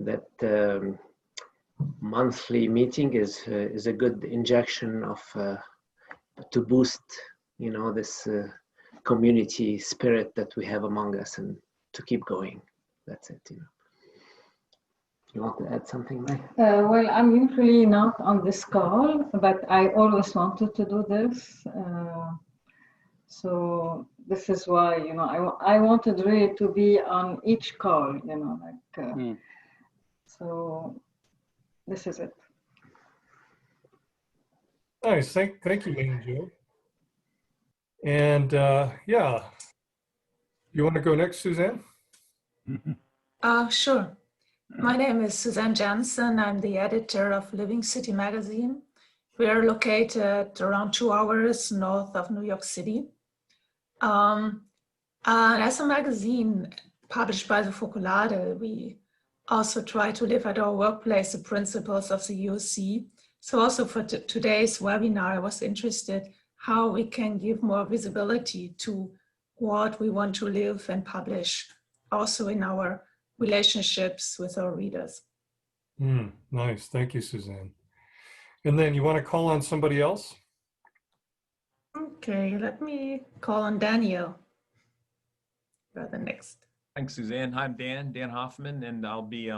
that monthly meeting is a good injection of to boost, this community spirit that we have among us, and to keep going. That's it. You want to add something, Mike? Well, I'm usually not on this call, but I always wanted to do this. So this is why, I wanted really to be on each call, so this is it. Nice, thank you, Angel. And yeah, you want to go next, Suzanne? Sure. My name is Suzanne Jansen. I'm the editor of Living City magazine. We are located around 2 hours north of New York City. As a magazine published by the Focolare, we also try to live at our workplace the principles of the UOC. So also for today's webinar, I was interested how we can give more visibility to what we want to live and publish, also in our relationships with our readers. Nice, thank you, Suzanne. And then you want to call on somebody else? Okay, let me call on Daniel for the next. Thanks, Suzanne. Hi, I'm Dan Hoffman, and I'll be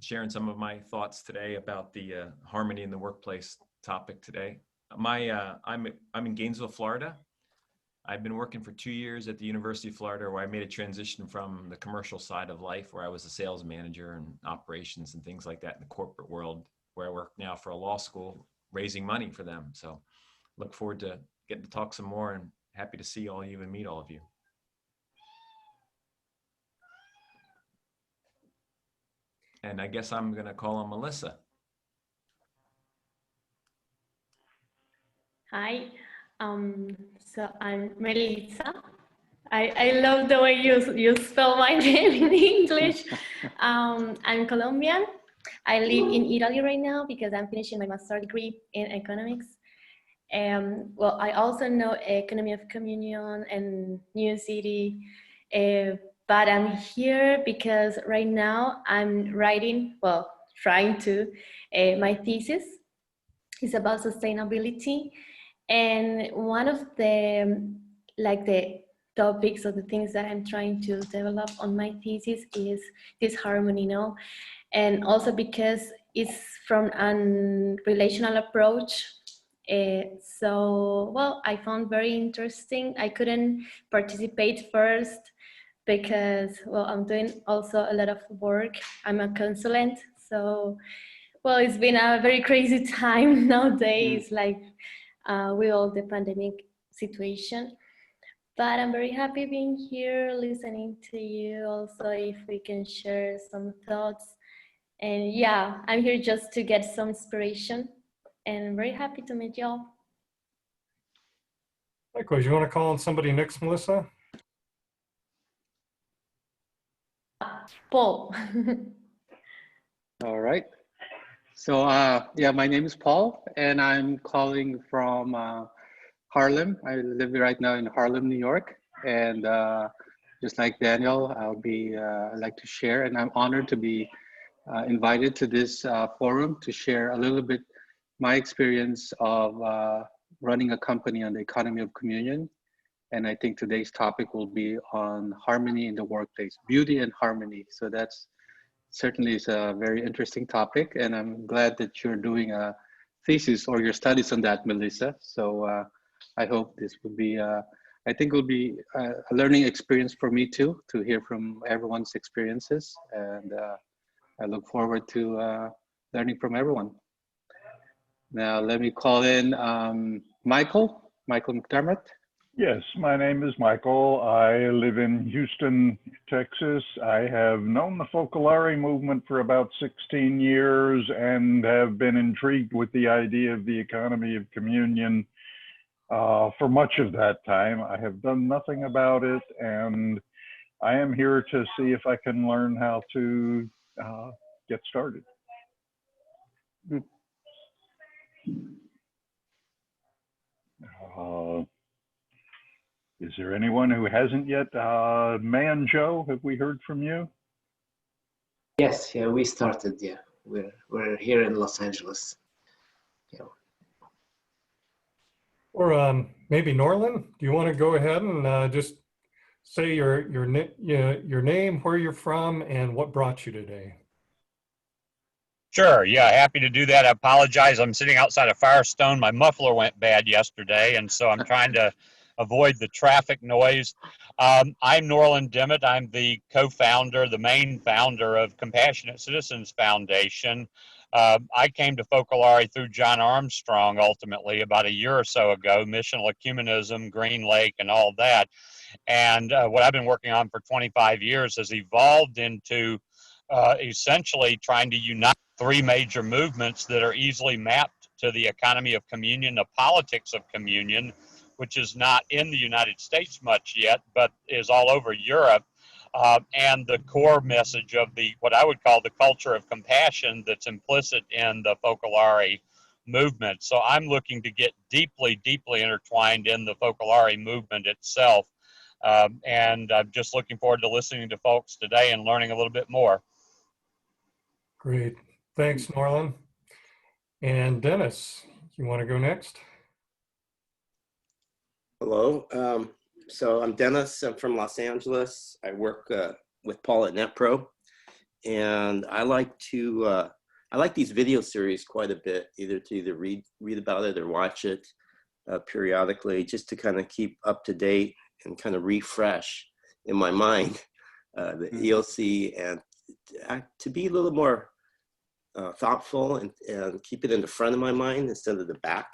sharing some of my thoughts today about the harmony in the workplace topic today. I'm in Gainesville, Florida. I've been working for 2 years at the University of Florida, where I made a transition from the commercial side of life, where I was a sales manager and operations and things like that in the corporate world, where I work now for a law school, raising money for them. So look forward to getting to talk some more, and happy to see all of you and meet all of you. And I guess I'm going to call on Melissa. Hi, so I'm Melissa. I love the way you spell my name in English. I'm Colombian. I live in Italy right now because I'm finishing my master's degree in economics. Well, I also know economy of communion and new city, but I'm here because right now I'm writing, well, trying to, my thesis is about sustainability. And one of the topics or the things that I'm trying to develop on my thesis is this harmony, and also because it's from a relational approach. So, well, I found very interesting. I couldn't participate first because, well, I'm doing also a lot of work. I'm a consultant, so, well, it's been a very crazy time nowadays, like with all the pandemic situation. But I'm very happy being here, listening to you. Also, if we can share some thoughts. And yeah, I'm here just to get some inspiration, and I'm very happy to meet y'all. Likewise, you want to call on somebody next, Melissa? Paul. All right. So yeah, my name is Paul, and I'm calling from Harlem. I live right now in Harlem, New York, and just like Daniel, I'd like to share, and I'm honored to be invited to this forum to share a little bit my experience of running a company on the economy of communion. And I think today's topic will be on harmony in the workplace, beauty and harmony. So that's certainly is a very interesting topic, and I'm glad that you're doing a thesis or your studies on that, Melissa. So I hope this will be, I think it will be a learning experience for me too, to hear from everyone's experiences. And I look forward to learning from everyone. Now let me call in Michael McDermott. Yes, my name is Michael. I live in Houston, Texas. I have known the Focolare movement for about 16 years and have been intrigued with the idea of the economy of communion for much of that time. I have done nothing about it, and I am here to see if I can learn how to get started. Is there anyone who hasn't yet? Man Joe, have we heard from you? Yes, yeah, we started. Yeah, we're here in Los Angeles. Yeah. Or maybe Norland, do you want to go ahead and just say your name, where you're from, and what brought you today? Sure, yeah, happy to do that. I apologize. I'm sitting outside of Firestone. My muffler went bad yesterday, and so I'm trying to avoid the traffic noise. I'm Norland Dimmitt. I'm the co-founder, the main founder of Compassionate Citizens Foundation. I came to Focolare through John Armstrong ultimately about a year or so ago, missional ecumenism, Green Lake, and all that. And what I've been working on for 25 years has evolved into essentially trying to unite three major movements that are easily mapped to the economy of communion, the politics of communion, which is not in the United States much yet, but is all over Europe. And the core message of the what I would call the culture of compassion that's implicit in the Focolare movement. So I'm looking to get deeply, deeply intertwined in the Focolare movement itself. And I'm just looking forward to listening to folks today and learning a little bit more. Great. Thanks, Norland. And Dennis, you want to go next? Hello. So I'm Dennis. I'm from Los Angeles. I work with Paul at NetPro, and I like these video series quite a bit, either to read about it or watch it periodically, just to kind of keep up to date and kind of refresh in my mind the EOC, and to be a little more thoughtful and keep it in the front of my mind instead of the back,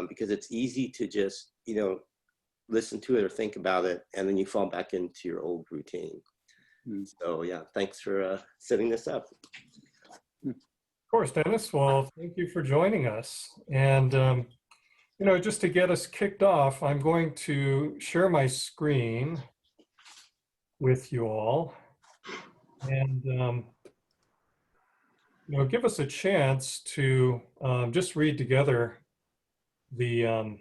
because it's easy to just, listen to it or think about it, and then you fall back into your old routine. So yeah, thanks for setting this up. Of course, Dennis. Well, thank you for joining us. And, just to get us kicked off, I'm going to share my screen with you all. And, give us a chance to just read together the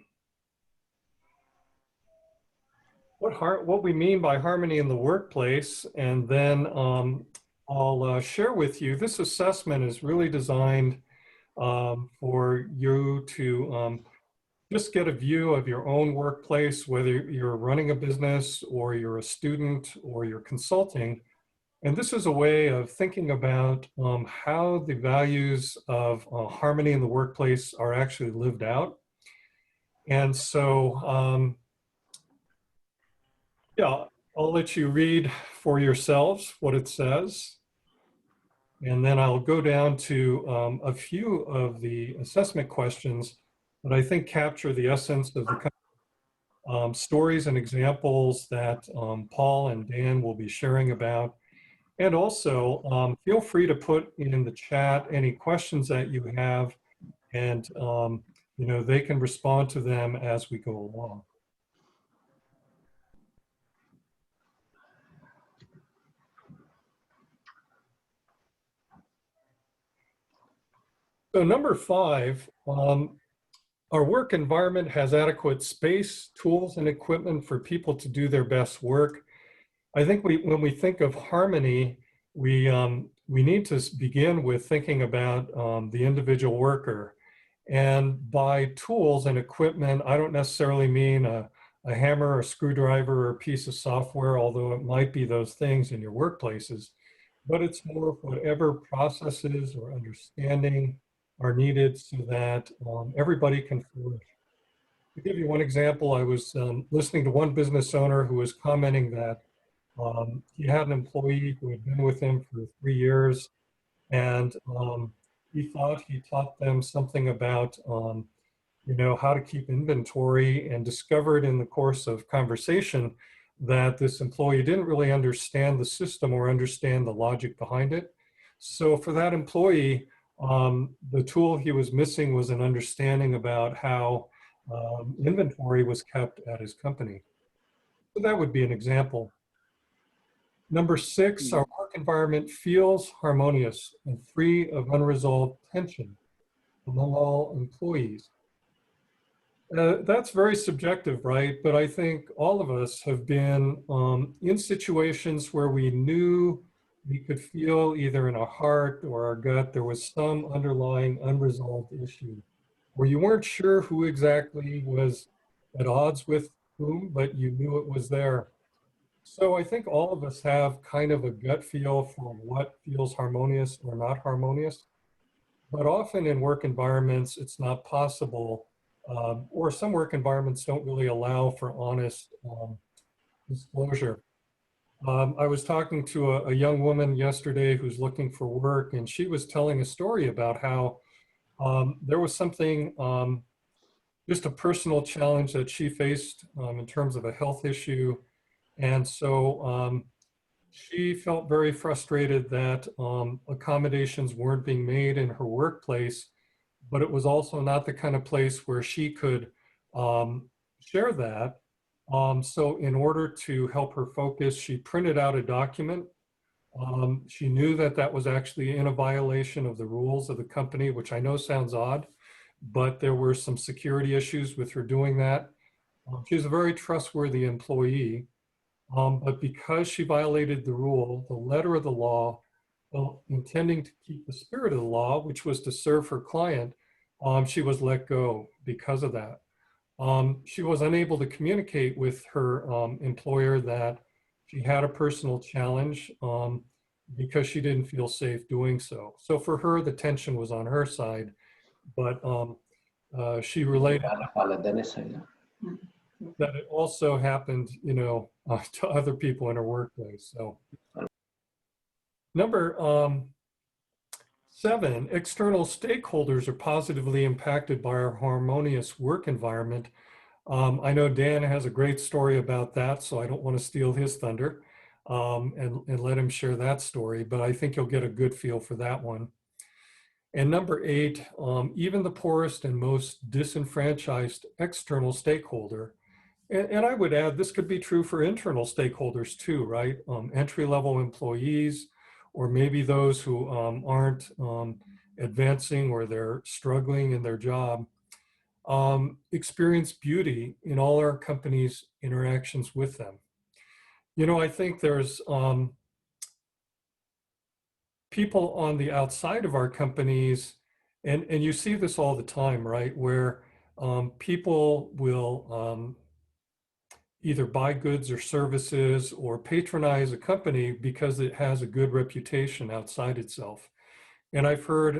what we mean by harmony in the workplace, and then I'll share with you. This assessment is really designed for you to just get a view of your own workplace, whether you're running a business or you're a student or you're consulting. And this is a way of thinking about how the values of harmony in the workplace are actually lived out. And so, yeah, I'll let you read for yourselves what it says. And then I'll go down to a few of the assessment questions that I think capture the essence of the kind of, stories and examples that Paul and Dan will be sharing about. And also, feel free to put in the chat any questions that you have, and they can respond to them as we go along. So number 5, our work environment has adequate space, tools, and equipment for people to do their best work. I think when we think of harmony, we need to begin with thinking about the individual worker. And by tools and equipment, I don't necessarily mean a hammer, a screwdriver, or a piece of software, although it might be those things in your workplaces, but it's more of whatever processes or understanding are needed so that everybody can flourish. To give you one example, I was listening to one business owner who was commenting that he had an employee who had been with him for 3 years, and he thought he taught them something about how to keep inventory, and discovered in the course of conversation that this employee didn't really understand the system or understand the logic behind it. So for that employee, the tool he was missing was an understanding about how inventory was kept at his company. So that would be an example. Number 6, our work environment feels harmonious and free of unresolved tension among all employees. That's very subjective, right? But I think all of us have been in situations where we knew we could feel either in our heart or our gut there was some underlying unresolved issue where you weren't sure who exactly was at odds with whom, but you knew it was there. So I think all of us have kind of a gut feel for what feels harmonious or not harmonious. But often in work environments, it's not possible, or some work environments don't really allow for honest disclosure. I was talking to a young woman yesterday who's looking for work, and she was telling a story about how there was something, just a personal challenge that she faced in terms of a health issue. And so she felt very frustrated that accommodations weren't being made in her workplace, but it was also not the kind of place where she could share that. So in order to help her focus, she printed out a document. She knew that that was actually in a violation of the rules of the company, which I know sounds odd, but there were some security issues with her doing that. She's a very trustworthy employee, but because she violated the rule, the letter of the law, intending to keep the spirit of the law, which was to serve her client, she was let go because of that. She was unable to communicate with her employer that she had a personal challenge because she didn't feel safe doing so. So for her, the tension was on her side, but she related that it also happened, you know, to other people in her workplace. So number 7, external stakeholders are positively impacted by our harmonious work environment. I know Dan has a great story about that, so I don't want to steal his thunder and let him share that story, but I think you'll get a good feel for that one. And number 8, even the poorest and most disenfranchised external stakeholder, and I would add this could be true for internal stakeholders too, right? Entry-level employees, or maybe those who aren't advancing or they're struggling in their job, experience beauty in all our companies' interactions with them. You know, I think there's people on the outside of our companies, and you see this all the time, right? Where people will either buy goods or services or patronize a company because it has a good reputation outside itself. And I've heard,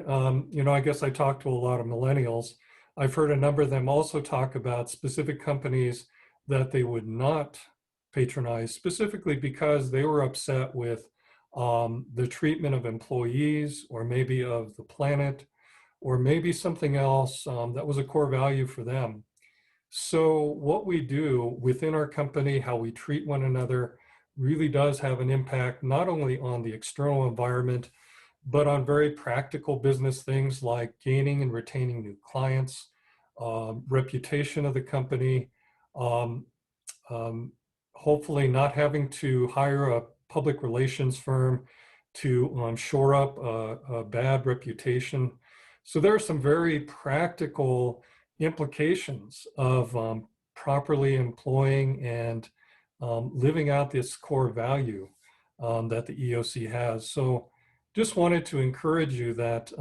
you know, I guess I talk to a lot of millennials. I've heard a number of them also talk about specific companies that they would not patronize, specifically because they were upset with the treatment of employees, or maybe of the planet, or maybe something else that was a core value for them. So what we do within our company, how we treat one another, really does have an impact not only on the external environment, but on very practical business things like gaining and retaining new clients, reputation of the company, um, hopefully not having to hire a public relations firm to shore up a bad reputation. So there are some very practical implications of properly employing and living out this core value that the EOC has. So just wanted to encourage you that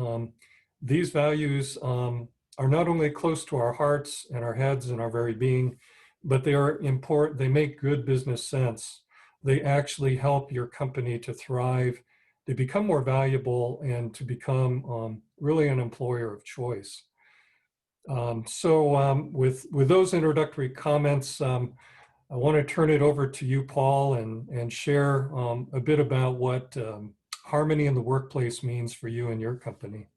these values are not only close to our hearts and our heads and our very being, but they are important. They make good business sense. They actually help your company to thrive, to become more valuable, and to become really an employer of choice. With those introductory comments, I want to turn it over to you, Paul, and share a bit about what harmony in the workplace means for you and your company.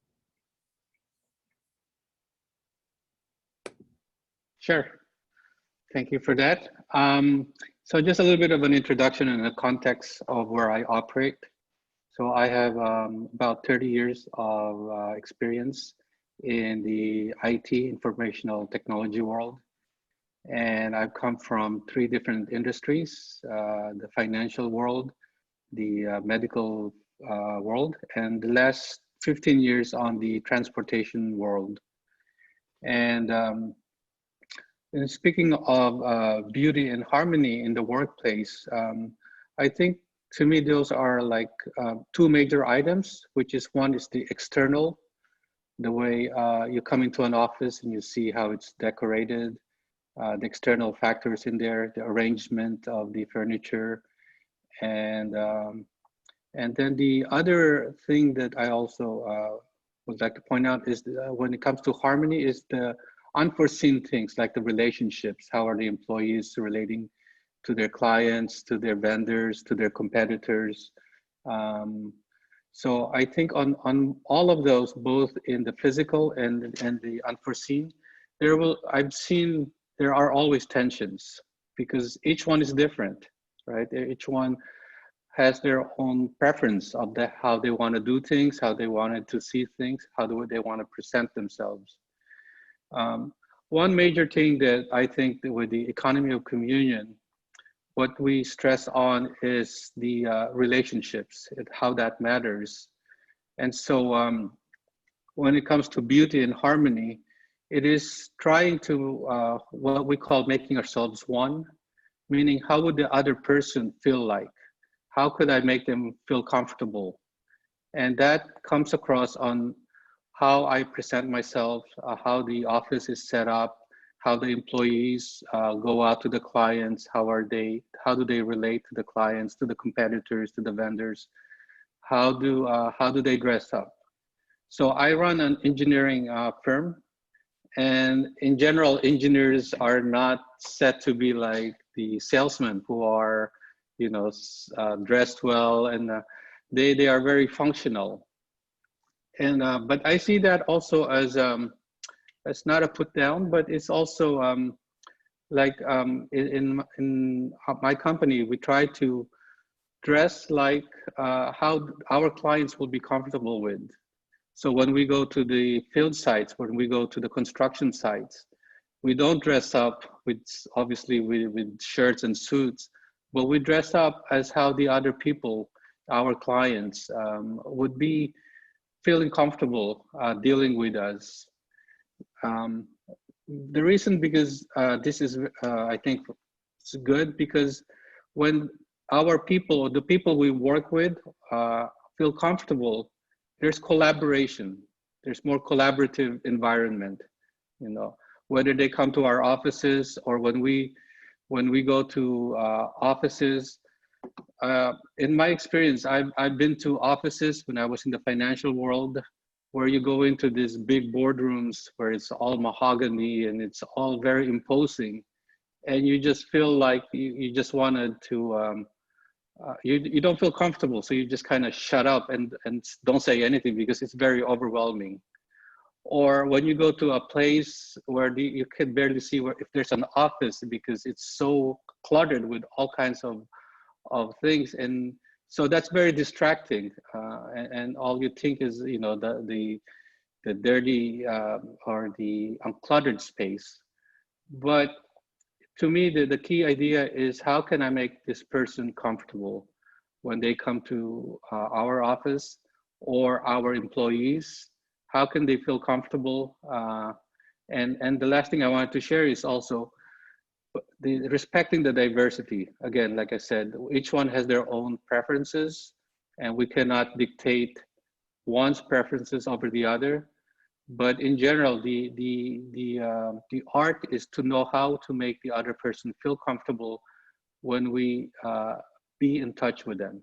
Sure. Thank you for that. So just a little bit of an introduction and a context of where I operate. So I have about 30 years of experience in the IT, informational technology world. And I've come from 3 different industries, the financial world, the medical world, and the last 15 years on the transportation world. And speaking of beauty and harmony in the workplace, I think to me, those are like two major items, which is one is the external, the way you come into an office and you see how it's decorated, the external factors in there, the arrangement of the furniture, and then the other thing that I also would like to point out is when it comes to harmony is the unforeseen things like the relationships. How are the employees relating to their clients, to their vendors, to their competitors? So I think on all of those, both in the physical and the unforeseen, I've seen there are always tensions because each one is different, right? Each one has their own preference of how they want to do things, how they wanted to see things, how they want to present themselves. One major thing that I think that with the economy of communion, what we stress on is the relationships, how that matters. And so when it comes to beauty and harmony, it is trying to what we call making ourselves one, meaning how would the other person feel like? How could I make them feel comfortable? And that comes across on how I present myself, how the office is set up, how the employees go out to the clients, how do they relate to the clients, to the competitors, to the vendors, how do they dress up? So I run an engineering firm, and in general, engineers are not set to be like the salesmen who are, dressed well, and they are very functional. And but I see that also as not a put down, but it's also in my company, we try to dress like how our clients will be comfortable with. So when we go to the field sites, when we go to the construction sites, we don't dress up with obviously with shirts and suits, but we dress up as how the other people, our clients, would be feeling comfortable dealing with us. The reason because this is, I think, it's good because when our people, the people we work with, feel comfortable, there's collaboration. There's more collaborative environment. Whether they come to our offices or when we go to offices. In my experience, I've been to offices when I was in the financial world, where you go into these big boardrooms where it's all mahogany and it's all very imposing, and you just feel like you just wanted to. You don't feel comfortable, so you just kind of shut up and don't say anything because it's very overwhelming. Or when you go to a place where you can barely see if there's an office because it's so cluttered with all kinds of things, and so that's very distracting. And all you think is the dirty or the uncluttered space. But to me, the key idea is how can I make this person comfortable when they come to our office or our employees? How can they feel comfortable? And the last thing I wanted to share is also respecting the diversity. Again, like I said, each one has their own preferences, and we cannot dictate one's preferences over the other. But in general, the art is to know how to make the other person feel comfortable when we be in touch with them.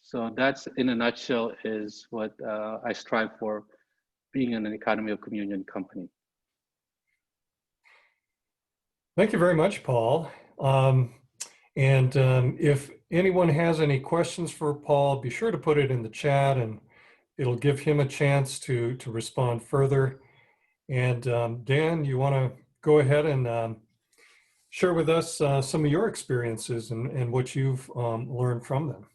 So that's, in a nutshell, is what I strive for being in an economy of communion company. Thank you very much, Paul. If anyone has any questions for Paul, be sure to put it in the chat and it'll give him a chance to respond further. And Dan, you want to go ahead and share with us some of your experiences and what you've learned from them.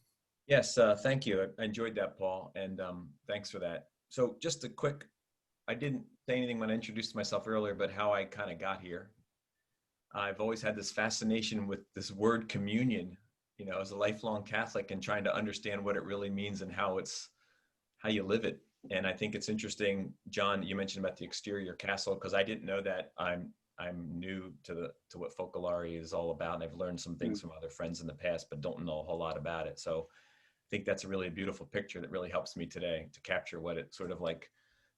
Yes, thank you. I enjoyed that, Paul, and thanks for that. So just a quick, I didn't say anything when I introduced myself earlier, but how I kind of got here. I've always had this fascination with this word communion, as a lifelong Catholic, and trying to understand what it really means and how you live it. And I think it's interesting, John, you mentioned about the exterior castle, because I didn't know that. I'm I'm new to what Focolare is all about. And I've learned some things from other friends in the past, but don't know a whole lot about it. So I think that's a really beautiful picture that really helps me today to capture what it sort of like.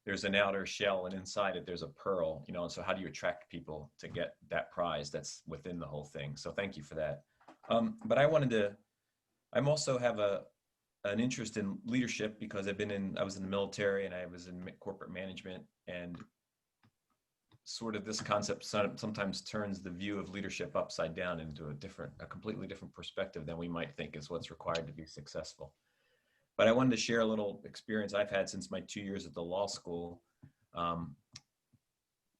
There's an outer shell, and inside it there's a pearl, you know. And so how do you attract people to get that prize that's within the whole thing? So thank you for that. But I'm also have an interest in leadership because I was in the military and I was in corporate management, and sort of this concept sometimes turns the view of leadership upside down into a completely different perspective than we might think is what's required to be successful. But I wanted to share a little experience I've had since my 2 years at the law school.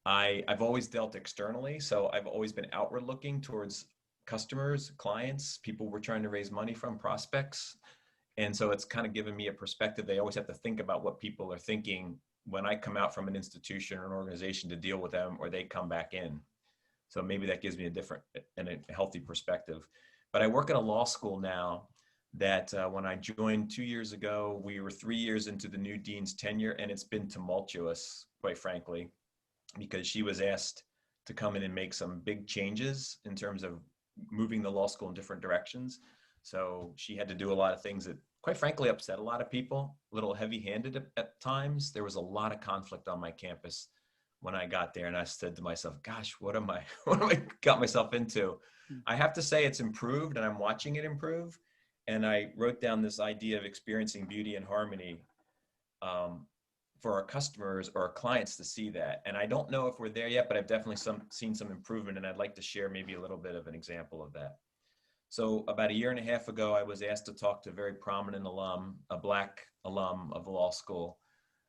I've always dealt externally, so I've always been outward looking towards customers, clients, people we're trying to raise money from, prospects. And so it's kind of given me a perspective. They always have to think about what people are thinking when I come out from an institution or an organization to deal with them, or they come back in. So maybe that gives me a different and a healthy perspective. But I work at a law school now that when I joined 2 years ago, we were 3 years into the new dean's tenure, and it's been tumultuous, quite frankly, because she was asked to come in and make some big changes in terms of moving the law school in different directions. So she had to do a lot of things that, quite frankly, upset a lot of people, a little heavy-handed at times. There was a lot of conflict on my campus when I got there, and I said to myself, gosh, what am I got myself into? I have to say it's improved, and I'm watching it improve. And I wrote down this idea of experiencing beauty and harmony for our customers or our clients to see that. And I don't know if we're there yet, but I've definitely seen some improvement, and I'd like to share maybe a little bit of an example of that. So about 1.5 years ago, I was asked to talk to a very prominent alum, a Black alum of the law school,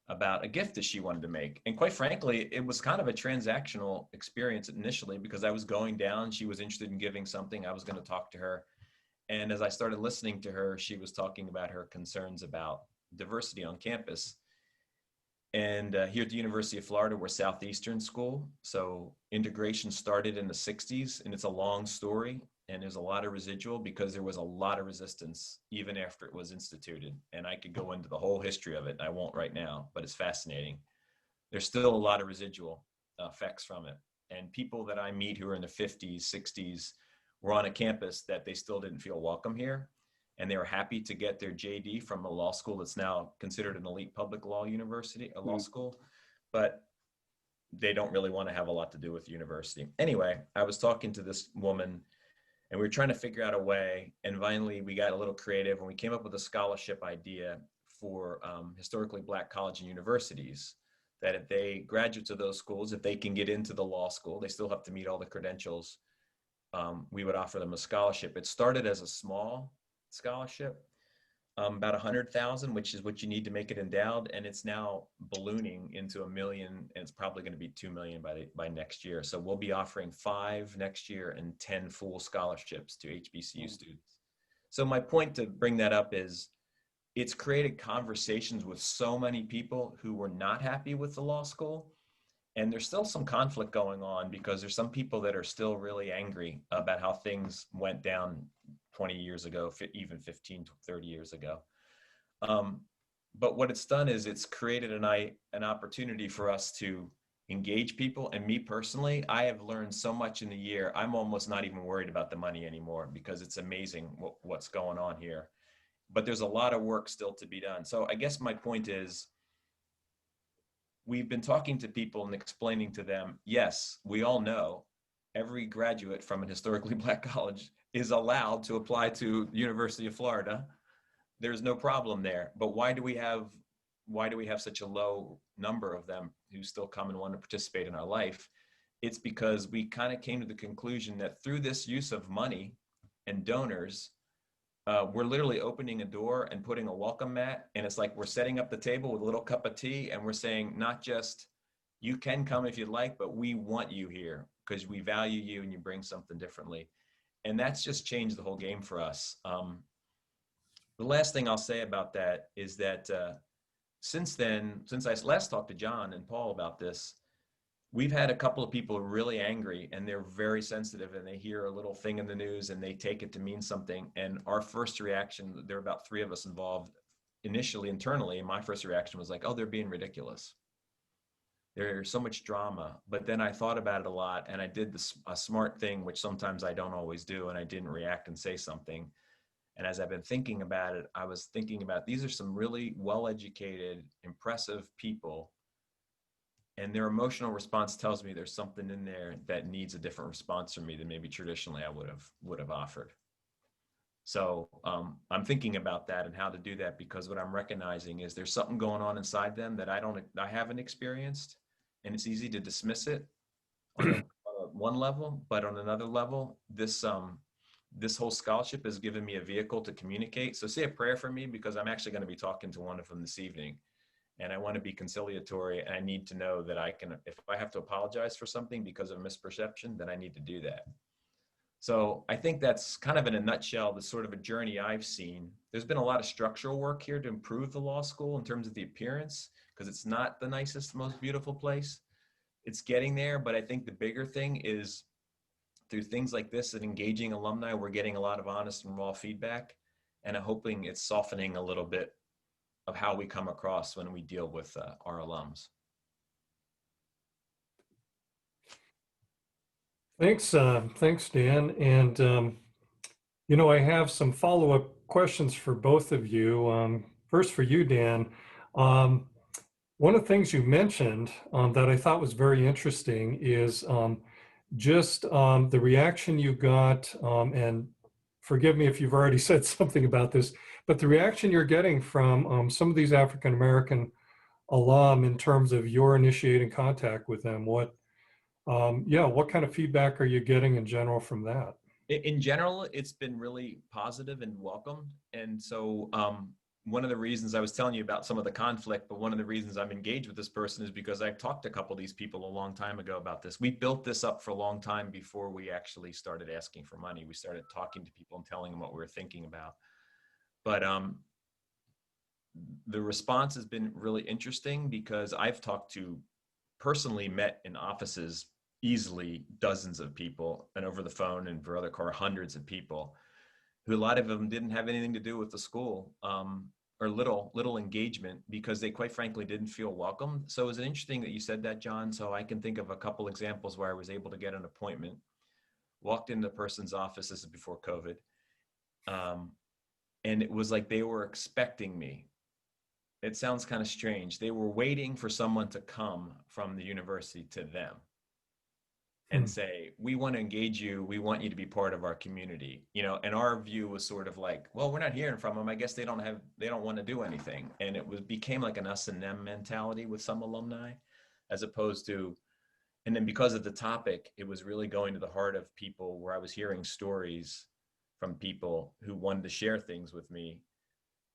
about a gift that she wanted to make. And quite frankly, it was kind of a transactional experience initially because I was going down, she was interested in giving something, I was going to talk to her. And as I started listening to her, she was talking about her concerns about diversity on campus. And here at the University of Florida, we're Southeastern school. So integration started in the 60s, and it's a long story. And there's a lot of residual because there was a lot of resistance even after it was instituted. And I could go into the whole history of it. I won't right now, but it's fascinating. There's still a lot of residual effects from it. And people that I meet who are in their 50s, 60s, were on a campus that they still didn't feel welcome here. And they were happy to get their JD from a law school that's now considered an elite public law university, a law school, but they don't really want to have a lot to do with the university. Anyway, I was talking to this woman, and we were trying to figure out a way, and finally we got a little creative, and we came up with a scholarship idea for historically Black colleges and universities, that if they, graduates of those schools, if they can get into the law school, they still have to meet all the credentials, we would offer them a scholarship. It started as a small scholarship, about 100,000, which is what you need to make it endowed, and it's now ballooning into 1 million, and it's probably going to be 2 million by next year. So we'll be offering 5 next year and 10 full scholarships to HBCU students. So my point to bring that up is it's created conversations with so many people who were not happy with the law school. And there's still some conflict going on because there's some people that are still really angry about how things went down 20 years ago, even 15 to 30 years ago. But what it's done is it's created an opportunity for us to engage people. And me personally, I have learned so much in the year. I'm almost not even worried about the money anymore because it's amazing what's going on here. But there's a lot of work still to be done. So I guess my point is, we've been talking to people and explaining to them, yes, we all know every graduate from an historically Black college is allowed to apply to University of Florida. There's no problem there. But why do we have such a low number of them who still come and want to participate in our life? It's because we kind of came to the conclusion that through this use of money and donors, we're literally opening a door and putting a welcome mat. And it's like we're setting up the table with a little cup of tea. And we're saying, not just you can come if you'd like, but we want you here because we value you and you bring something differently. And that's just changed the whole game for us. The last thing I'll say about that is that since then, since I last talked to John and Paul about this, we've had a couple of people really angry, and they're very sensitive, and they hear a little thing in the news and they take it to mean something. And our first reaction, there are about 3 of us involved initially internally, and my first reaction was like, oh, they're being ridiculous. There's so much drama. But then I thought about it a lot, and I did a smart thing, which sometimes I don't always do, and I didn't react and say something. And as I've been thinking about it, I was thinking about these are some really well-educated, impressive people, and their emotional response tells me there's something in there that needs a different response from me than maybe traditionally I would have offered. So I'm thinking about that and how to do that, because what I'm recognizing is there's something going on inside them that I haven't experienced, and it's easy to dismiss it on one level, but on another level, this whole scholarship has given me a vehicle to communicate. So say a prayer for me, because I'm actually going to be talking to one of them this evening, and I want to be conciliatory, and I need to know that I can, if I have to apologize for something because of misperception, then I need to do that. So I think that's kind of in a nutshell, the sort of a journey I've seen. There's been a lot of structural work here to improve the law school in terms of the appearance, because it's not the nicest, most beautiful place. It's getting there, but I think the bigger thing is through things like this and engaging alumni, we're getting a lot of honest and raw feedback, and I'm hoping it's softening a little bit of how we come across when we deal with our alums. Thanks, Dan. And, I have some follow-up questions for both of you. First for you, Dan. One of the things you mentioned that I thought was very interesting is just the reaction you got, and forgive me if you've already said something about this, but the reaction you're getting from some of these African-American alum in terms of your initiating contact with them. What kind of feedback are you getting in general from that? In general, it's been really positive and welcomed. And so one of the reasons I was telling you about some of the conflict, but one of the reasons I'm engaged with this person is because I've talked to a couple of these people a long time ago about this. We built this up for a long time before we actually started asking for money. We started talking to people and telling them what we were thinking about. But the response has been really interesting, because I've personally met in offices easily dozens of people, and over the phone and for other car, hundreds of people, who a lot of them didn't have anything to do with the school, or little engagement, because they quite frankly didn't feel welcome. So it was interesting that you said that, John. So I can think of a couple examples where I was able to get an appointment, walked into the person's office, this is before COVID, and it was like they were expecting me. It sounds kind of strange. They were waiting for someone to come from the university to them and say, we want to engage you. We want you to be part of our community. And our view was sort of like, well, we're not hearing from them. I guess they don't want to do anything. And it became like an us and them mentality with some alumni, as opposed to, and then because of the topic, it was really going to the heart of people, where I was hearing stories from people who wanted to share things with me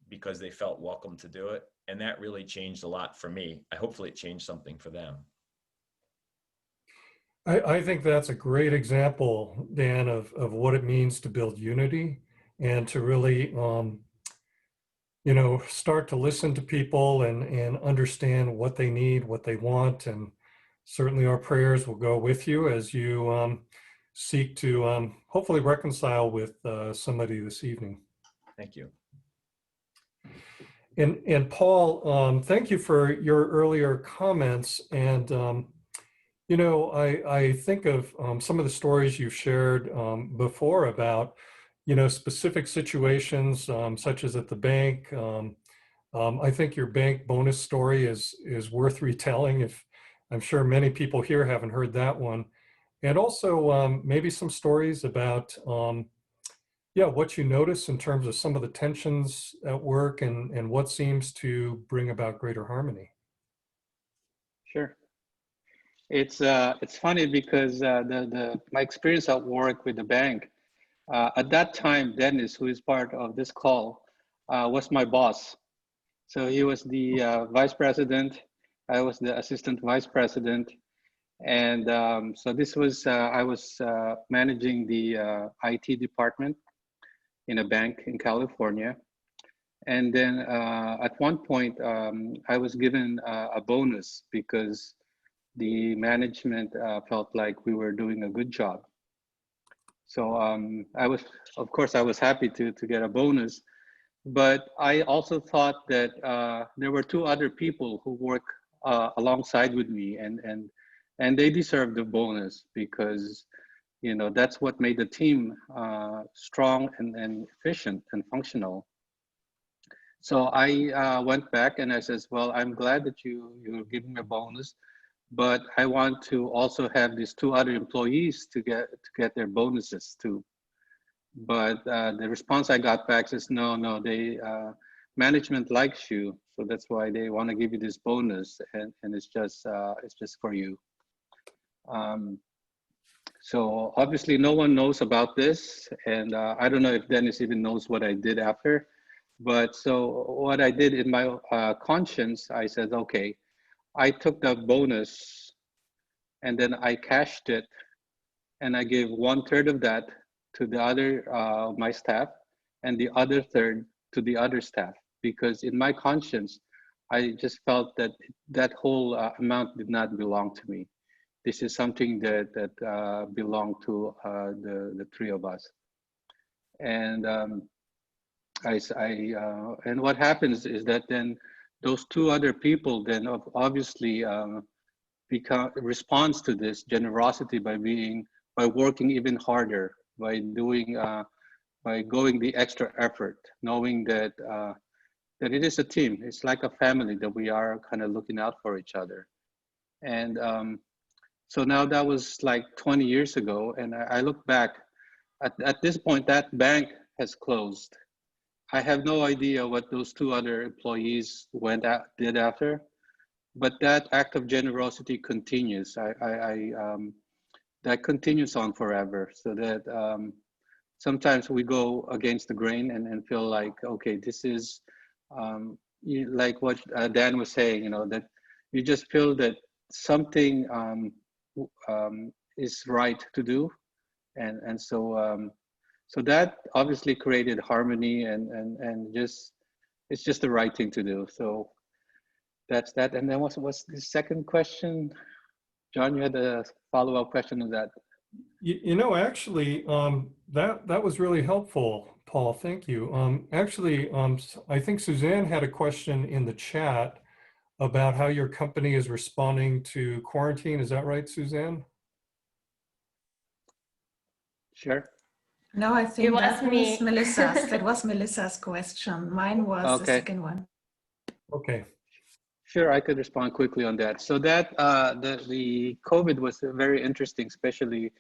because they felt welcome to do it. And that really changed a lot for me. Hopefully it changed something for them. I think that's a great example, Dan, of what it means to build unity and to really, start to listen to people and understand what they need, what they want. And certainly our prayers will go with you as you seek to hopefully reconcile with somebody this evening. Thank you. And Paul, thank you for your earlier comments. And I think of some of the stories you've shared before about, specific situations such as at the bank. I think your bank bonus story is worth retelling. If I'm sure many people here haven't heard that one. And also maybe some stories about, what you notice in terms of some of the tensions at work and what seems to bring about greater harmony. Sure. It's funny because my experience at work with the bank, at that time, Dennis, who is part of this call, was my boss. So he was the vice president. I was the assistant vice president. And so this was, I was managing the IT department in a bank in California. And then at one point, I was given a bonus because the management felt like we were doing a good job. So of course, I was happy to get a bonus, but I also thought that there were two other people who work alongside with me, and they deserve the bonus because, you know, that's what made the team strong and efficient and functional. So I went back and I says, well, I'm glad that you're giving me a bonus, but I want to also have these 2 other employees to get their bonuses too. But the response I got back is, no, they management likes you, so that's why they want to give you this bonus, and it's just for you. So obviously no one knows about this, and I don't know if Dennis even knows what I did after. But so what I did in my conscience, I said, okay, I took the bonus and then I cashed it, and I gave 1/3 of that to the other my staff, and the other third to the other staff, because in my conscience, I just felt that that whole amount did not belong to me. This is something that belonged to the 3 of us, and and what happens is that then those 2 other people then obviously responds to this generosity by working even harder, by doing by going the extra effort, knowing that that it is a team. It's like a family, that we are kind of looking out for each other. And so now that was like 20 years ago, and I look back at this point, that bank has closed. I have no idea what those 2 other employees did after, but that act of generosity continues. That continues on forever. So that sometimes we go against the grain and feel like, okay, this is like what Dan was saying, you know, that you just feel that something is right to do, and so. So that obviously created harmony and just, it's just the right thing to do. So that's that. And then what's the second question? John, you had a follow-up question on that. You know, actually, that was really helpful, Paul. Thank you. Actually, I think Suzanne had a question in the chat about how your company is responding to quarantine. Is that right, Suzanne? Sure. No, I think was that me. was Melissa's. That was Melissa's question. Mine was the second one. Okay. Sure, I could respond quickly on that. So that the COVID was very interesting, especially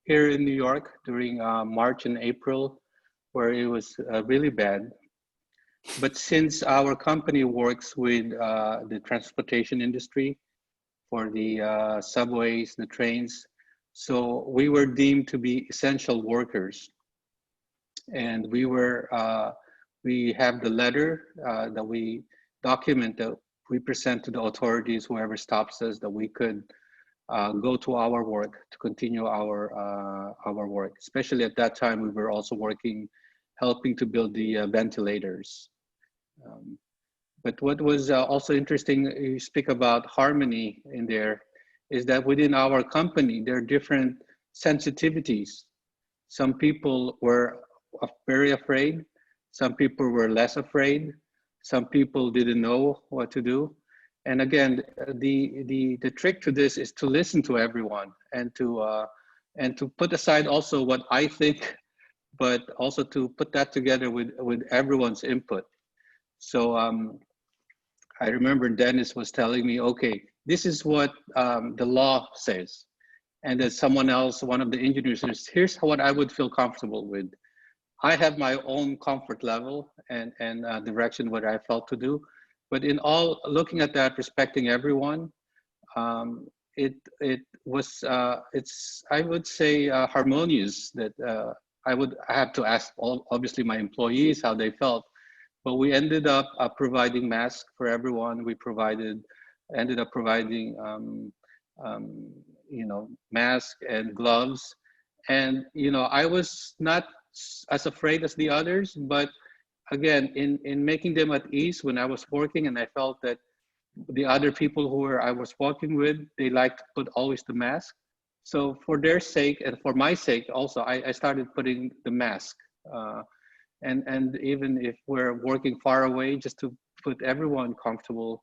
here in New York during March and April, where it was really bad. But since our company works with the transportation industry for the subways, the trains, so we were deemed to be essential workers. And we have the letter that we document, that we present to the authorities, whoever stops us, that we could go to our work, to continue our work. Especially at that time, we were also working, helping to build the ventilators. But what was also interesting, you speak about harmony in there, is that within our company, there are different sensitivities. Some people were very afraid. Some people were less afraid. Some people didn't know what to do. And again, the trick to this is to listen to everyone and to put aside also what I think, but also to put that together with everyone's input. So I remember Dennis was telling me, okay, this is what the law says. And then someone else, one of the engineers says, here's what I would feel comfortable with. I have my own comfort level and direction what I felt to do, but in all, looking at that, respecting everyone, it was it's, I would say, harmonious. That I have to ask obviously my employees how they felt, but we ended up providing masks for everyone. We ended up providing you know, masks and gloves, and you know, I was not as afraid as the others, but again, in making them at ease when I was working, and I felt that the other people who I was working with, they liked to put always the mask. So for their sake and for my sake also, I started putting the mask. And even if we're working far away, just to put everyone comfortable,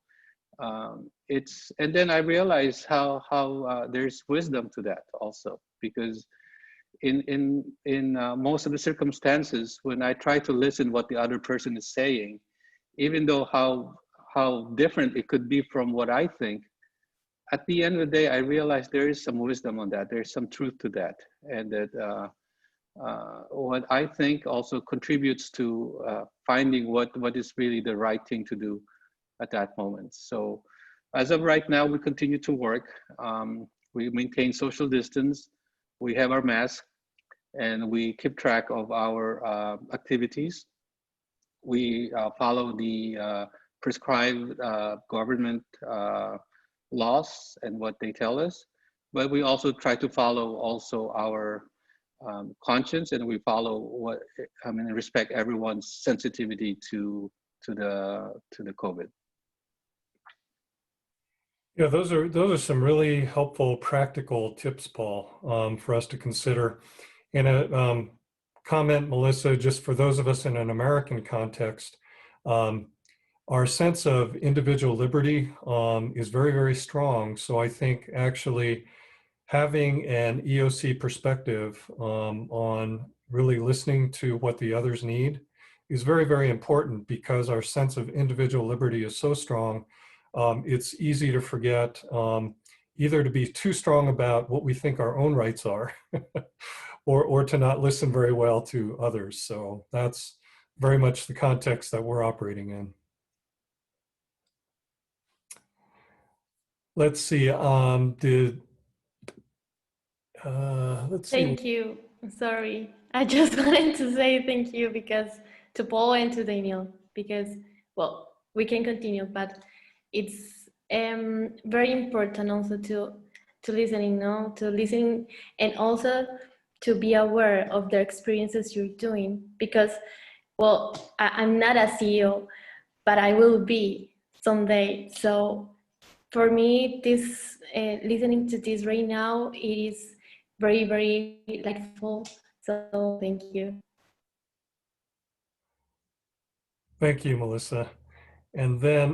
And then I realized how there's wisdom to that also, because in most of the circumstances, when I try to listen what the other person is saying, even though how different it could be from what I think, at the end of the day, I realized there is some wisdom on that. There's some truth to that, and that what I think also contributes to finding what is really the right thing to do at that moment. So as of right now, we continue to work. We maintain social distance. We have our mask, and we keep track of our activities. We follow the prescribed government laws and what they tell us, but we also try to follow also our conscience, and we follow what respect everyone's sensitivity to the COVID. Yeah, those are some really helpful practical tips, Paul, for us to consider. And a comment, Melissa, just for those of us in an American context, our sense of individual liberty is very, very strong. So I think actually having an EOC perspective on really listening to what the others need is very, very important, because our sense of individual liberty is so strong. It's easy to forget either to be too strong about what we think our own rights are or to not listen very well to others. So that's very much the context that we're operating in. Let's see, let's see. Thank you. Sorry. I just wanted to say thank you to Paul and to Daniel, because, well, we can continue, but it's very important also to listening, no? To listen, and also to be aware of the experiences you're doing, because, well, I'm not a CEO, but I will be someday. So for me, this listening to this right now, it is very, very delightful. So thank you. Thank you, Melissa. And then,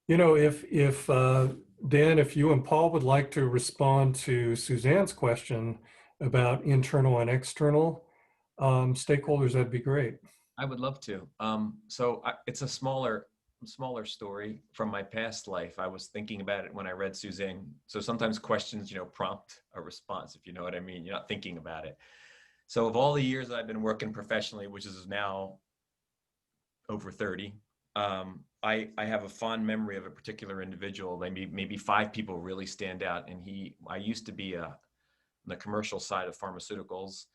you know, if Dan, if you and Paul would like to respond to Suzanne's question about internal and external stakeholders, that'd be great. I would love to. It's a smaller story from my past life. I was thinking about it when I read Suzanne. So sometimes questions, prompt a response, if you know what I mean. You're not thinking about it. So of all the years I've been working professionally, which is now over 30, I have a fond memory of a particular individual. Maybe 5 people really stand out. And I used to be on the commercial side of pharmaceuticals,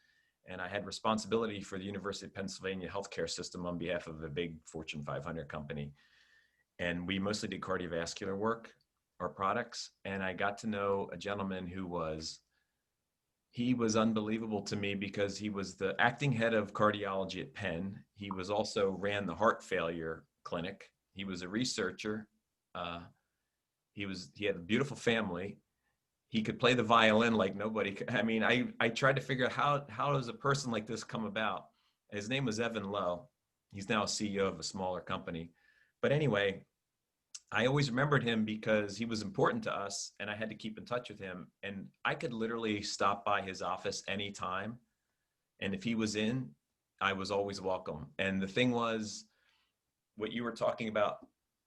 and I had responsibility for the University of Pennsylvania healthcare system on behalf of a big Fortune 500 company. And we mostly did cardiovascular work or products. And I got to know a gentleman he was unbelievable to me, because he was the acting head of cardiology at Penn. He also ran the heart failure clinic. He was a researcher. He had a beautiful family. He could play the violin like nobody could. I mean, I tried to figure out how does a person like this come about? His name was Evan Lowe. He's now a CEO of a smaller company. But anyway, I always remembered him because he was important to us, and I had to keep in touch with him. And I could literally stop by his office anytime. And if he was in, I was always welcome. And the thing was, what you were talking about,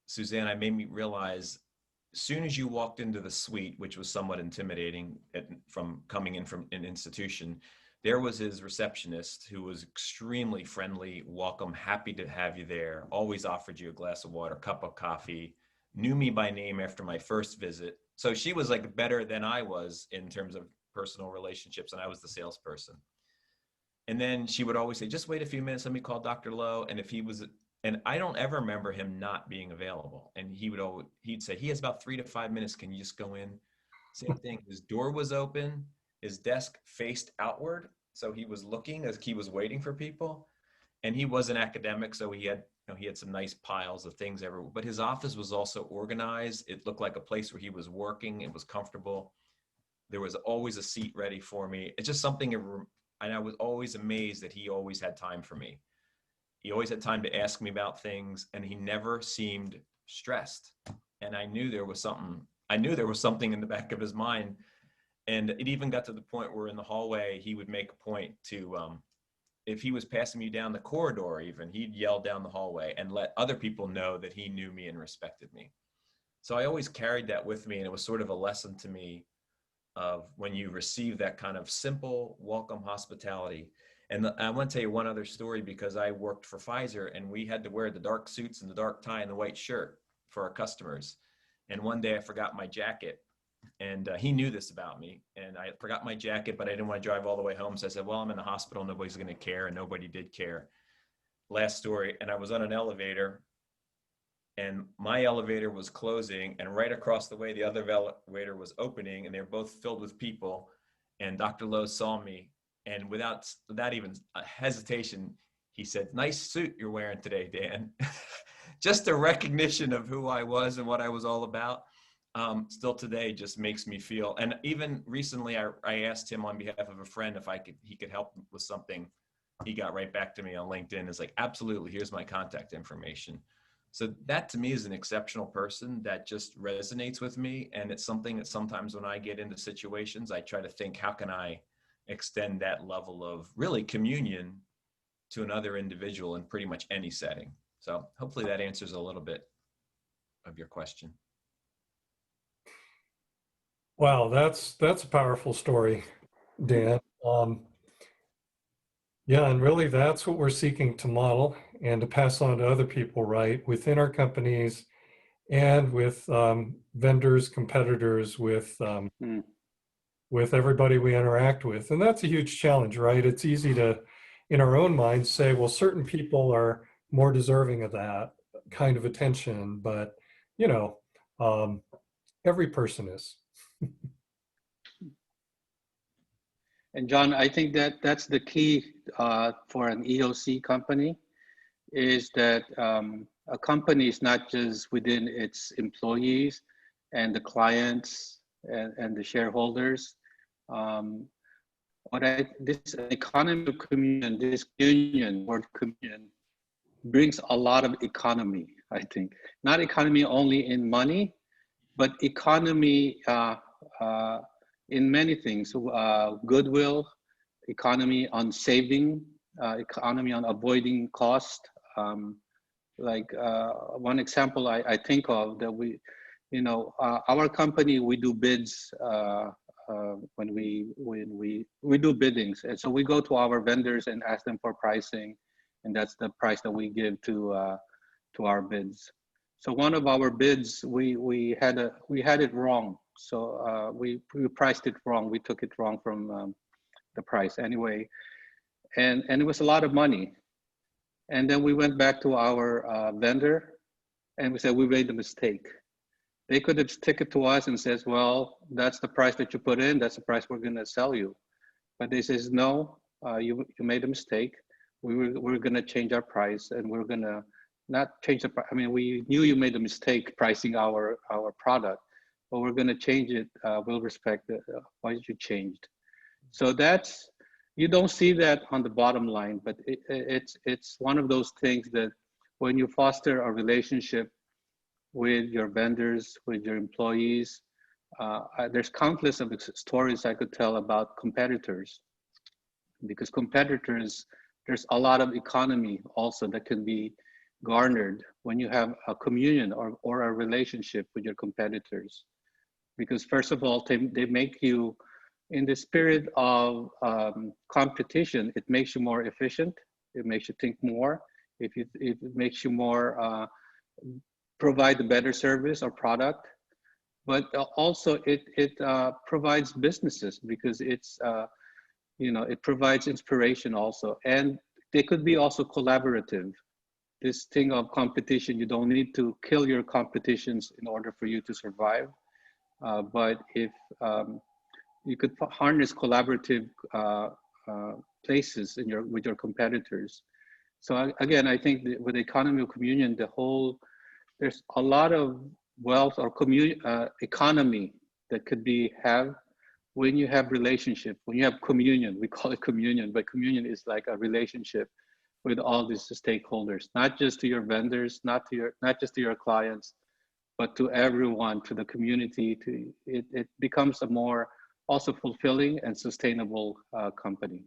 Suzanne, I made me realize, as soon as you walked into the suite, which was somewhat intimidating from coming in from an institution, there was his receptionist, who was extremely friendly, welcome, happy to have you there, always offered you a glass of water, cup of coffee, knew me by name after my first visit. So she was like better than I was in terms of personal relationships, and I was the salesperson. And then she would always say, just wait a few minutes, let me call Dr. Lowe. And I don't ever remember him not being available. And he'd say, he has about 3 to 5 minutes. Can you just go in? Same thing. His door was open. His desk faced outward. So he was looking as he was waiting for people. And he was an academic. So he had some nice piles of things everywhere. But his office was also organized. It looked like a place where he was working. It was comfortable. There was always a seat ready for me. It's just something, and I was always amazed that he always had time for me. He always had time to ask me about things, and he never seemed stressed. And I knew there was something in the back of his mind. And it even got to the point where in the hallway, he would make a point to, if he was passing me down the corridor even, he'd yell down the hallway and let other people know that he knew me and respected me. So I always carried that with me, and it was sort of a lesson to me of when you receive that kind of simple welcome hospitality. And I want to tell you one other story, because I worked for Pfizer and we had to wear the dark suits and the dark tie and the white shirt for our customers. And one day I forgot my jacket, and he knew this about me, and I forgot my jacket, but I didn't want to drive all the way home. So I said, well, I'm in the hospital, nobody's going to care, and nobody did care. Last story. And I was on an elevator, and my elevator was closing, and right across the way, the other elevator was opening, and they were both filled with people. And Dr. Lowe saw me, and without even a hesitation, he said, nice suit you're wearing today, Dan. Just a recognition of who I was and what I was all about. Still today just makes me feel, and even recently I asked him on behalf of a friend if he could help with something. He got right back to me on LinkedIn. It's like, absolutely, here's my contact information. So that to me is an exceptional person that just resonates with me. And it's something that sometimes when I get into situations, I try to think, how can I extend that level of really communion to another individual in pretty much any setting? So hopefully that answers a little bit of your question. Wow, that's a powerful story, Dan. Yeah, and really that's what we're seeking to model and to pass on to other people, right? Within our companies and with vendors, competitors, with everybody we interact with. And that's a huge challenge, right? It's easy to, in our own minds, say, well, certain people are more deserving of that kind of attention, but, you know, every person is. And John, I think that that's the key for an EOC company, is that a company is not just within its employees and the clients and the shareholders. This economy of communion, this union, word communion, brings a lot of economy, I think. Not economy only in money, but economy in many things, goodwill, economy on saving, economy on avoiding cost. One example I think of that our company, we do bids when we do biddings. And so we go to our vendors and ask them for pricing, and that's the price that we give to our bids. So one of our bids, we had it wrong. So we priced it wrong. We took it wrong from the price anyway, and it was a lot of money. And then we went back to our vendor, and we said we made a mistake. They could have taken it to us and says, well, that's the price that you put in. That's the price we're going to sell you. But they says, no, you made a mistake. We're going to change our price, and we're going to not change the price. I mean, we knew you made a mistake pricing our product, but we're going to change it. We'll respect why you changed. So that's, you don't see that on the bottom line, but it's one of those things that when you foster a relationship with your vendors, with your employees, there's countless of stories I could tell about competitors, because competitors, there's a lot of economy also that can be garnered when you have a communion or a relationship with your competitors. Because first of all, they make you, in the spirit of competition, it makes you more efficient. It makes you think more. It makes you more, provide a better service or product. But also it provides businesses, because it's, it provides inspiration also. And they could be also collaborative. This thing of competition, you don't need to kill your competitions in order for you to survive. But if you could harness collaborative places with your competitors. So again, I think that with the economy of communion, there's a lot of wealth or economy that could have when you have relationship, when you have communion. We call it communion, but communion is like a relationship with all these stakeholders, not just to your vendors, not just to your clients, but to everyone, to the community. It becomes a more also fulfilling and sustainable company.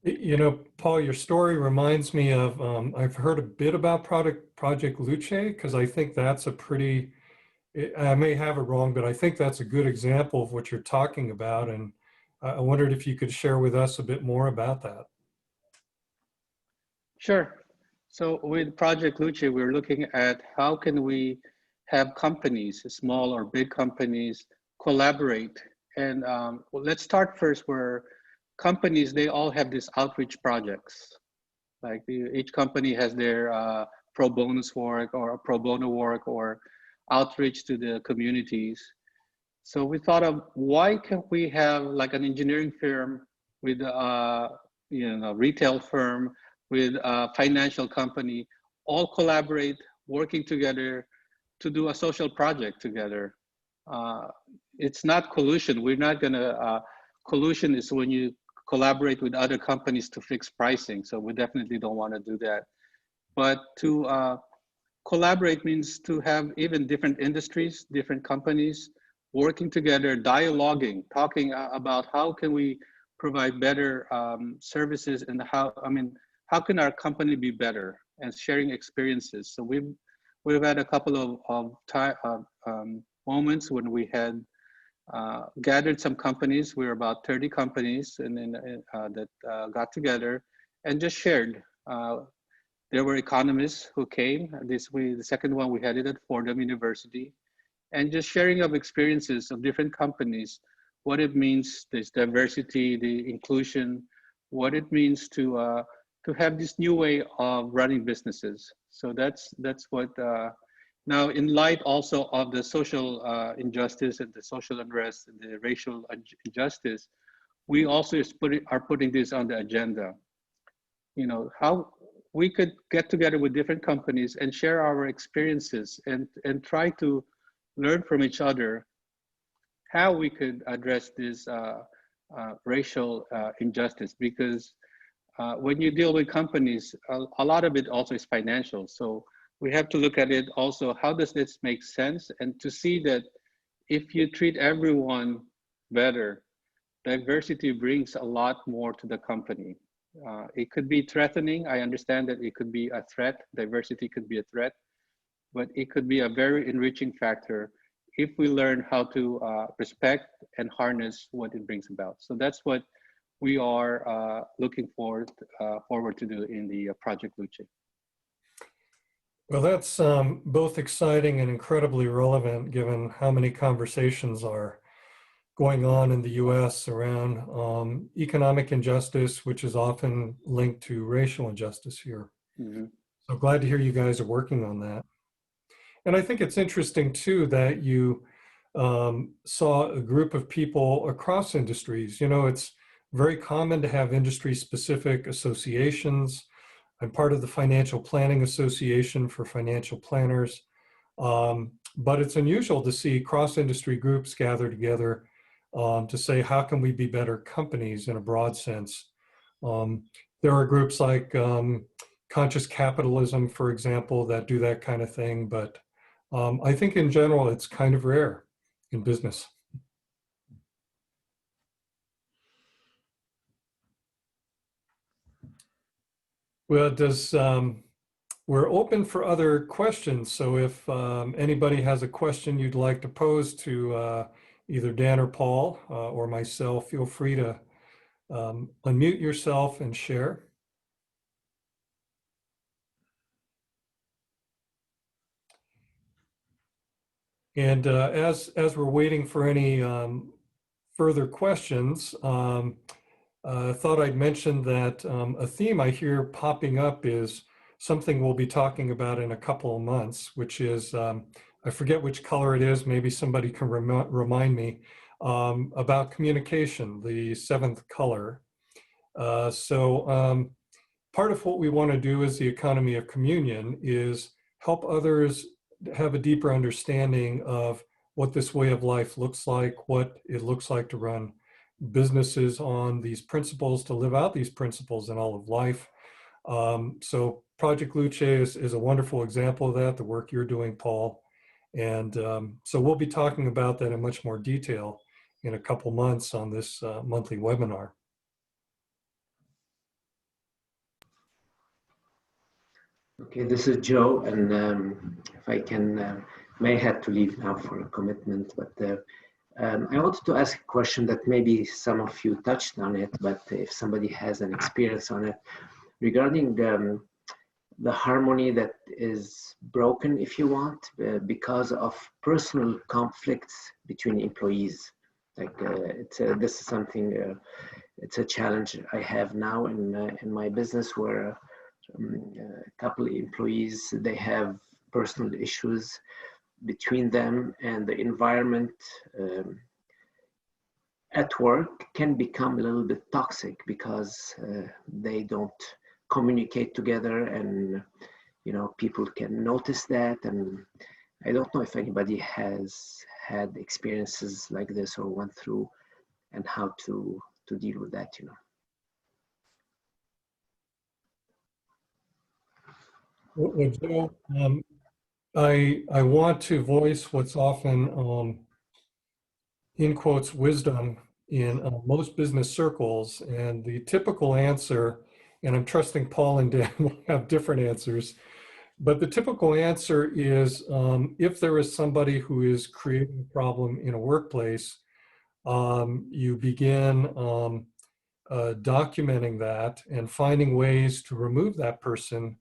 You know, Paul, your story reminds me of, I've heard a bit about Project Luce, because I think that's a pretty, I may have it wrong, but I think that's a good example of what you're talking about. And I wondered if you could share with us a bit more about that. Sure. So with Project Luce, we're looking at how can we have companies, small or big companies, collaborate. And well, let's start first where companies, they all have these outreach projects. Like each company has their pro bonus work or pro bono work or outreach to the communities. So we thought of why can't we have like an engineering firm with a retail firm with a financial company, all collaborate, working together to do a social project together. It's not collusion. We're not gonna, collusion is when you collaborate with other companies to fix pricing. So we definitely don't wanna do that. But to collaborate means to have even different industries, different companies, working together, dialoguing, talking about how can we provide better services and how can our company be better, and sharing experiences. So we've had a couple of moments when we had gathered some companies. We were about 30 companies that got together and just shared. There were economists who came. The second one, we had it at Fordham University, and just sharing of experiences of different companies, what it means, this diversity, the inclusion, what it means to have this new way of running businesses. So that's what, now in light also of the social injustice and the social unrest and the racial injustice, we also are putting this on the agenda. You know, how we could get together with different companies and share our experiences and try to learn from each other how we could address this racial injustice. Because when you deal with companies, a lot of it also is financial. So we have to look at it also, how does this make sense? And to see that if you treat everyone better, diversity brings a lot more to the company. It could be threatening. I understand that it could be a threat. Diversity could be a threat, but it could be a very enriching factor if we learn how to respect and harness what it brings about. So that's what we are looking forward to do in the Project Luce. Well, that's both exciting and incredibly relevant given how many conversations are going on in the US around economic injustice, which is often linked to racial injustice here. Mm-hmm. So glad to hear you guys are working on that. And I think it's interesting too that you saw a group of people across industries. You know, it's very common to have industry-specific associations. I'm part of the Financial Planning Association for Financial Planners, but it's unusual to see cross-industry groups gather together to say, how can we be better companies in a broad sense? There are groups like Conscious Capitalism, for example, that do that kind of thing, but I think in general, it's kind of rare in business. Well, we're open for other questions. So if anybody has a question you'd like to pose to either Dan or Paul or myself, feel free to unmute yourself and share. And as we're waiting for any further questions, I thought I'd mention that a theme I hear popping up is something we'll be talking about in a couple of months, which is, I forget which color it is, maybe somebody can remind me, about communication, the 7th color. So part of what we want to do as the economy of communion is help others have a deeper understanding of what this way of life looks like, what it looks like to run businesses on these principles, to live out these principles in all of life. So Project Luce is a wonderful example of that, the work you're doing, Paul. And so we'll be talking about that in much more detail in a couple months on this monthly webinar. Okay, this is Joe, and if I can, may have to leave now for a commitment, but I wanted to ask a question that maybe some of you touched on it, but if somebody has an experience on it, regarding the harmony that is broken, if you want, because of personal conflicts between employees. Like this is something, it's a challenge I have now in my business where a couple of employees, they have personal issues between them, and the environment at work can become a little bit toxic because they don't communicate together, and people can notice that. And I don't know if anybody has had experiences like this or went through, and how to deal with that. Well, Joe, I want to voice what's often, in quotes, wisdom in most business circles. And the typical answer, and I'm trusting Paul and Dan will have different answers, but the typical answer is if there is somebody who is creating a problem in a workplace, you begin documenting that and finding ways to remove that person,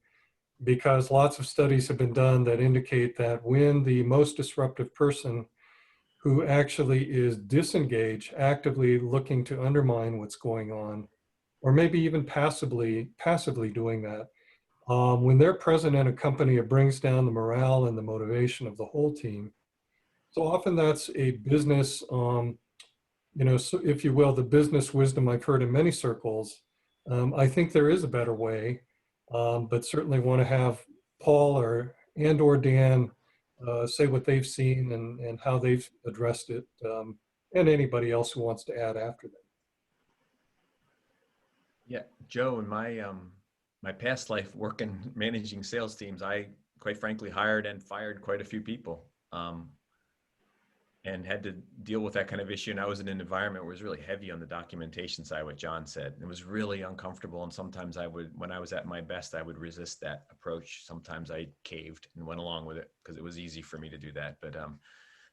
because lots of studies have been done that indicate that when the most disruptive person who actually is disengaged, actively looking to undermine what's going on, or maybe even passively doing that, when they're present in a company, it brings down the morale and the motivation of the whole team. So often that's a business, so if you will, the business wisdom I've heard in many circles. I think there is a better way, but certainly want to have Paul or Dan say what they've seen and how they've addressed it, and anybody else who wants to add after that. Yeah, Joe, in my past life working managing sales teams, I quite frankly hired and fired quite a few people, and had to deal with that kind of issue. And I was in an environment where it was really heavy on the documentation side, what John said. It was really uncomfortable. And sometimes when I was at my best, I would resist that approach. Sometimes I caved and went along with it because it was easy for me to do that. But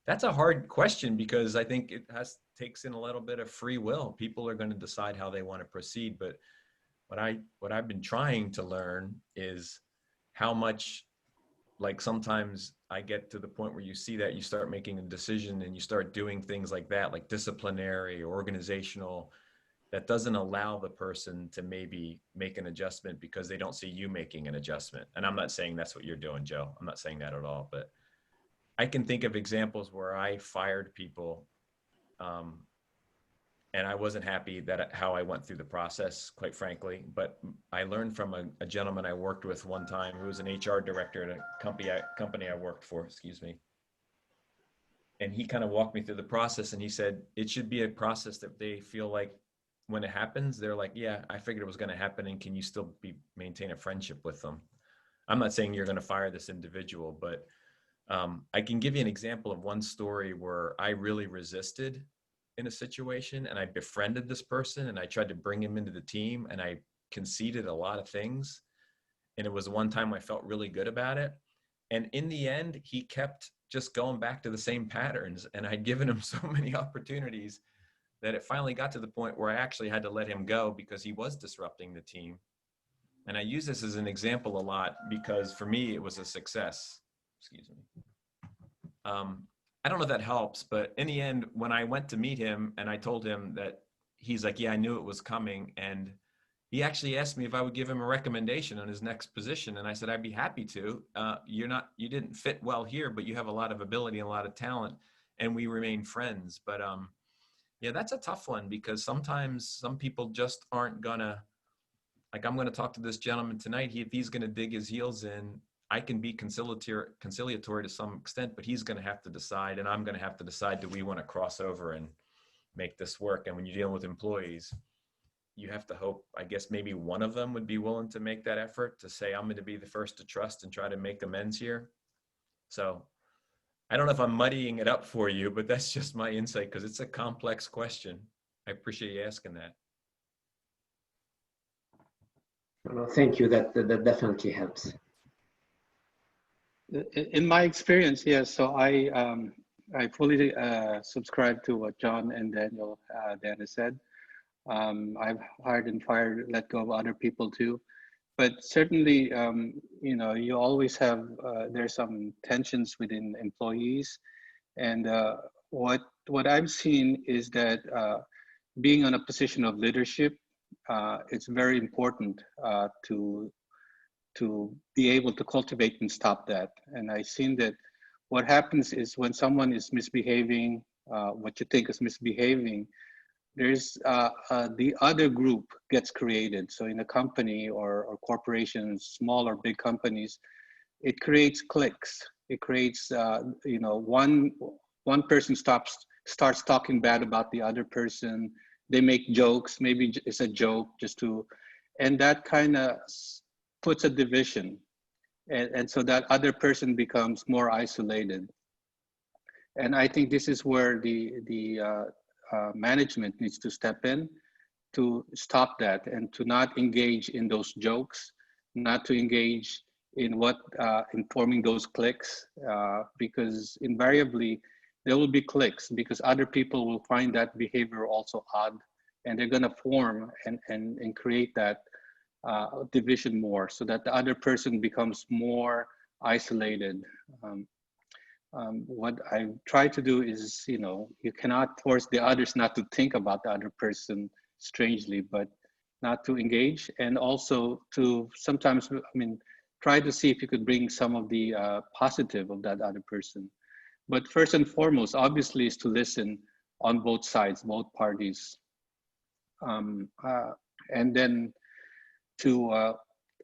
that's a hard question, because I think it takes in a little bit of free will. People are going to decide how they want to proceed. But what I've been trying to learn is how much, like, sometimes I get to the point where you see that you start making a decision and you start doing things like that, like disciplinary or organizational, that doesn't allow the person to maybe make an adjustment because they don't see you making an adjustment. And I'm not saying that's what you're doing, Joe. I'm not saying that at all, but I can think of examples where I fired people, and I wasn't happy that how I went through the process, quite frankly. But I learned from a gentleman I worked with one time who was an HR director at a company I worked for, excuse me. And he kind of walked me through the process, and he said, it should be a process that they feel like when it happens, they're like, yeah, I figured it was going to happen. And can you still maintain a friendship with them? I'm not saying you're going to fire this individual, but I can give you an example of one story where I really resisted in a situation, and I befriended this person, and I tried to bring him into the team, and I conceded a lot of things. And it was one time I felt really good about it. And in the end, he kept just going back to the same patterns. And I'd given him so many opportunities that it finally got to the point where I actually had to let him go because he was disrupting the team. And I use this as an example a lot because for me, it was a success. Excuse me. I don't know if that helps, but in the end, when I went to meet him and I told him that, he's like, yeah, I knew it was coming. And he actually asked me if I would give him a recommendation on his next position. And I said, I'd be happy to. You didn't fit well here, but you have a lot of ability and a lot of talent, and we remain friends. But yeah, that's a tough one, because sometimes some people just aren't gonna, like, I'm gonna talk to this gentleman tonight. If he's gonna dig his heels in, I can be conciliatory to some extent, but he's going to have to decide, and I'm going to have to decide, do we want to cross over and make this work? And when you're dealing with employees, you have to hope, I guess maybe one of them would be willing to make that effort to say, I'm going to be the first to trust and try to make amends here. So I don't know if I'm muddying it up for you, but that's just my insight because it's a complex question. I appreciate you asking that. Well, thank you. That definitely helps. In my experience, yes. So I fully subscribe to what John and Dana said. I've hired and fired, let go of other people too. But certainly, you know, you always have, there's some tensions within employees. And what I've seen is that being in a position of leadership, it's very important to be able to cultivate and stop that. And I've seen that what happens is when someone is misbehaving, what you think is misbehaving, there's the other group gets created. So in a company or corporations, small or big companies, it creates cliques. It creates, you know, one person starts talking bad about the other person. They make jokes, maybe it's a joke just to, and that kind of puts a division. And so that other person becomes more isolated. And I think this is where the management needs to step in to stop that and to not engage in those jokes, not to engage in in forming those cliques, because invariably there will be cliques because other people will find that behavior also odd, and they're going to form and create that division more, so that the other person becomes more isolated. What I try to do is, you know, you cannot force the others not to think about the other person strangely, but not to engage, and also to sometimes, I mean, try to see if you could bring some of the positive of that other person. But first and foremost, obviously, is to listen on both sides, both parties. And then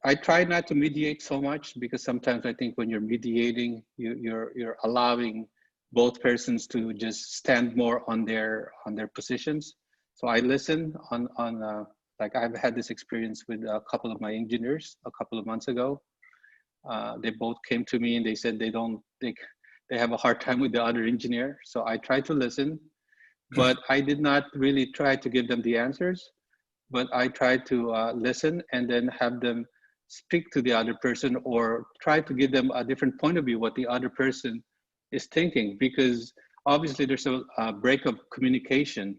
I try not to mediate so much, because sometimes I think when you're mediating, you're allowing both persons to just stand more on their positions. So I listen like I've had this experience with a couple of my engineers a couple of months ago. They both came to me and they said they have a hard time with the other engineer. So I tried to listen, but I did not really try to give them the answers, but I tried to listen and then have them speak to the other person, or try to give them a different point of view, what the other person is thinking, because obviously there's a break of communication.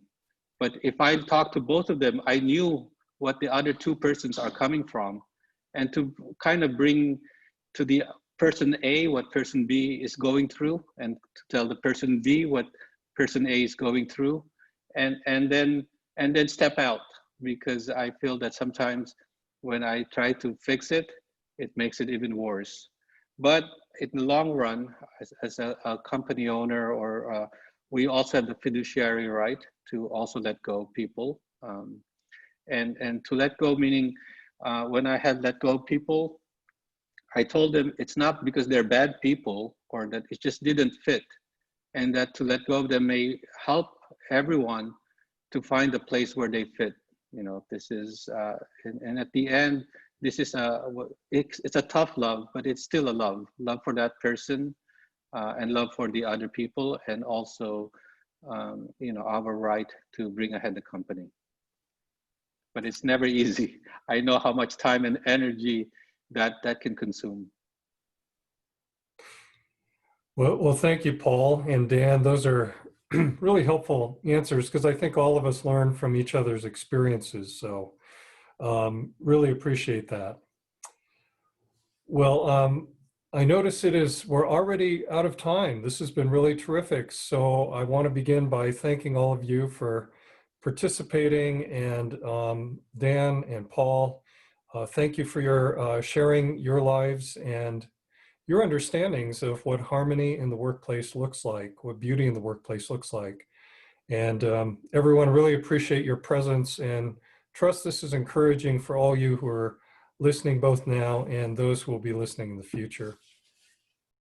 But if I talk to both of them, I knew what the other two persons are coming from, and to kind of bring to the person A what person B is going through, and to tell the person B what person A is going through, and then step out, because I feel that sometimes when I try to fix it, it makes it even worse. But in the long run, as a company owner, or we also have the fiduciary right to also let go of people. And to let go, meaning when I had let go of people, I told them it's not because they're bad people or that it just didn't fit, and that to let go of them may help everyone to find a place where they fit. You know, this is, and at the end, this is it's a tough love, but it's still a love for that person, and love for the other people, and also, you know, our right to bring ahead the company. But it's never easy. I know how much time and energy that can consume. Well, thank you, Paul and Dan. Those are really helpful answers, because I think all of us learn from each other's experiences. So really appreciate that. Well, I notice we're already out of time. This has been really terrific. So I want to begin by thanking all of you for participating, and Dan and Paul, thank you for your sharing your lives and your understandings of what harmony in the workplace looks like, what beauty in the workplace looks like. And everyone, really appreciate your presence, and trust this is encouraging for all you who are listening both now and those who will be listening in the future.